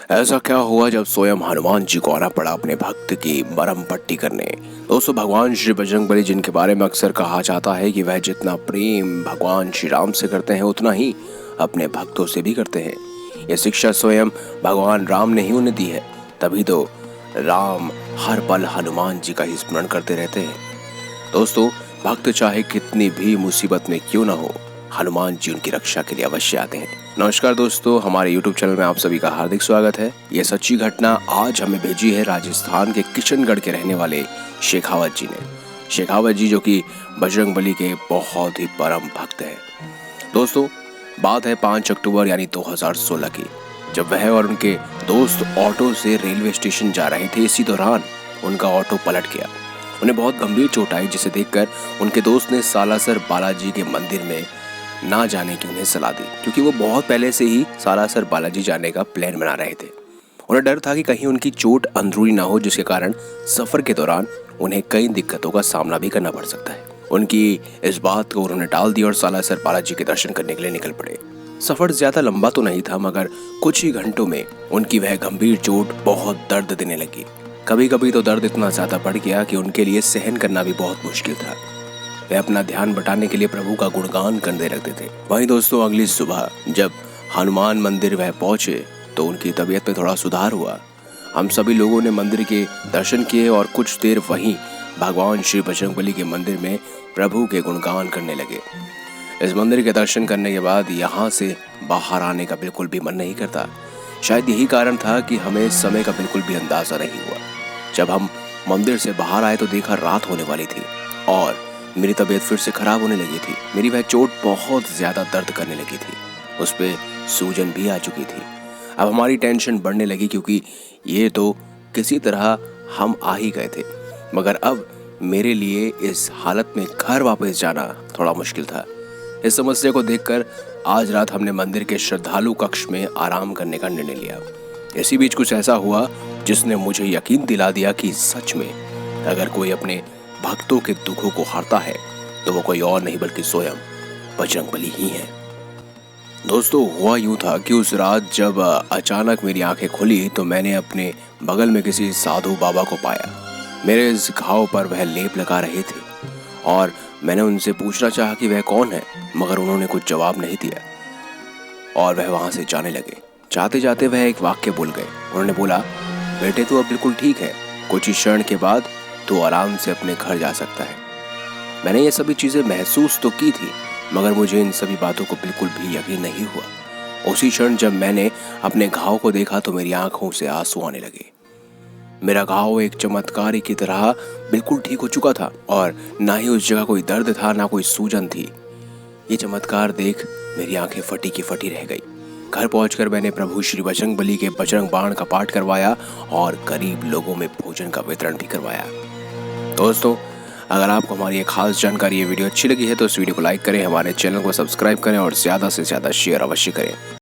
ऐसा क्या हुआ जब स्वयं हनुमान जी को आना पड़ा अपने भक्त की मरहम पट्टी करने। दोस्तों, भगवान श्री बजरंगबली जिनके बारे में अक्सर कहा जाता है कि वह जितना प्रेम भगवान श्री राम से करते हैं उतना ही अपने भक्तों से भी करते हैं। यह शिक्षा स्वयं भगवान राम ने ही उन्हें दी है। तभी तो राम हर पल हनुमान जी का ही स्मरण करते रहते हैं। दोस्तों, भक्त चाहे कितनी भी मुसीबत में क्यों ना हो, हनुमान जी उनकी रक्षा के लिए अवश्य आते हैं। नमस्कार दोस्तों, हमारे YouTube चैनल में आप सभी का हार्दिक स्वागत है। यह सच्ची घटना आज हमें भेजी है राजस्थान के किशनगढ़ के रहने वाले शेखावत जी ने। शेखावत जी जो कि बजरंगबली के बहुत ही परम भक्त हैं। दोस्तों, बात है 5 अक्टूबर यानी 2016 की, जब वह और उनके दोस्त ऑटो से रेलवे स्टेशन जा रहे थे। इसी दौरान उनका ऑटो पलट गया। उन्हें बहुत गंभीर चोट आई, जिसे देखकर उनके दोस्त ने सालासर बालाजी के मंदिर में ना जाने की उन्हें सलाह दी, क्योंकि वो बहुत पहले से ही सालासर बालाजी जाने का प्लान बना रहे थे। उन्हें डर था कि कहीं उनकी चोट अंदरूनी ना हो, जिसके कारण सफर के दौरान उन्हें कई दिक्कतों का सामना भी करना पड़ सकता है। उनकी इस बात को उन्होंने टाल दिया और सालासर बालाजी के दर्शन करने के लिए निकल पड़े। सफर ज्यादा लंबा तो नहीं था, मगर कुछ ही घंटों में उनकी वह गंभीर चोट बहुत दर्द देने लगी। कभी कभी तो दर्द इतना ज्यादा बढ़ गया कि उनके लिए सहन करना भी बहुत मुश्किल था। वे अपना ध्यान बटाने के लिए प्रभु का गुणगान करने लगते थे। वहीं दोस्तों, अगली सुबह जब हनुमान मंदिर वह पहुंचे तो उनकी तबीयत में थोड़ा सुधार हुआ। हम सभी लोगों ने मंदिर के दर्शन किए और कुछ देर वहीं भगवान श्री बजरंगबली के मंदिर में प्रभु के गुणगान करने लगे। इस मंदिर के दर्शन करने के बाद यहाँ से बाहर आने का बिल्कुल भी मन नहीं करता। शायद यही कारण था कि हमें समय का बिल्कुल भी अंदाजा नहीं हुआ। जब हम मंदिर से बाहर आए तो देखा रात होने वाली थी और मेरी तबीयत फिर से खराब होने लगी थी। मेरी वह चोट बहुत ज्यादा दर्द करने लगी थी, उस पे सूजन भी आ चुकी थी। अब हमारी टेंशन बढ़ने लगी, क्योंकि ये तो किसी तरह हम आ ही गए थे, मगर अब मेरे लिए इस हालत में घर वापस जाना थोड़ा मुश्किल था। इस समस्या को देखकर आज रात हमने मंदिर के श्रद्धालु कक्ष में आराम करने का निर्णय लिया। इसी बीच कुछ ऐसा हुआ जिसने मुझे यकीन दिला दिया कि सच में अगर कोई अपने भक्तों के दुखों को हारता है तो वो कोई और नहीं बल्कि स्वयं बजरंगबली ही है। दोस्तों, हुआ यूं था कि उस रात जब अचानक मेरी आंखें खुली तो मैंने अपने बगल में किसी साधु बाबा को पाया। मेरे इस घाव पर वह लेप लगा रहे थे और मैंने उनसे पूछना चाहा कि वह कौन है, मगर उन्होंने कुछ जवाब नहीं दिया और वह वहां से जाने लगे। जाते जाते वह एक वाक्य बोल गए। उन्होंने बोला, बेटे तू अब बिल्कुल ठीक है, कुछ ही क्षण के बाद तो आराम से अपने घर जा सकता है। मैंने ये सभी चीजें महसूस तो की थी, मगर मुझे इन सभी बातों को बिल्कुल भी यकीन नहीं हुआ। उसी क्षण जब मैंने अपने घाव को देखा तो मेरी आंखों से आंसू आने लगे। मेरा घाव एक चमत्कार की तरह बिल्कुल ठीक हो चुका था और ना ही उस जगह कोई दर्द था, ना कोई सूजन थी। ये चमत्कार देख मेरी आंखें फटी की फटी रह गई। घर पहुंचकर मैंने प्रभु श्री बजरंगबली के बजरंग बाण का पाठ करवाया और गरीब लोगों में भोजन का वितरण भी करवाया। दोस्तों, अगर आपको हमारी ये खास जानकारी, ये वीडियो अच्छी लगी है तो इस वीडियो को लाइक करें, हमारे चैनल को सब्सक्राइब करें और ज़्यादा से ज़्यादा शेयर अवश्य करें।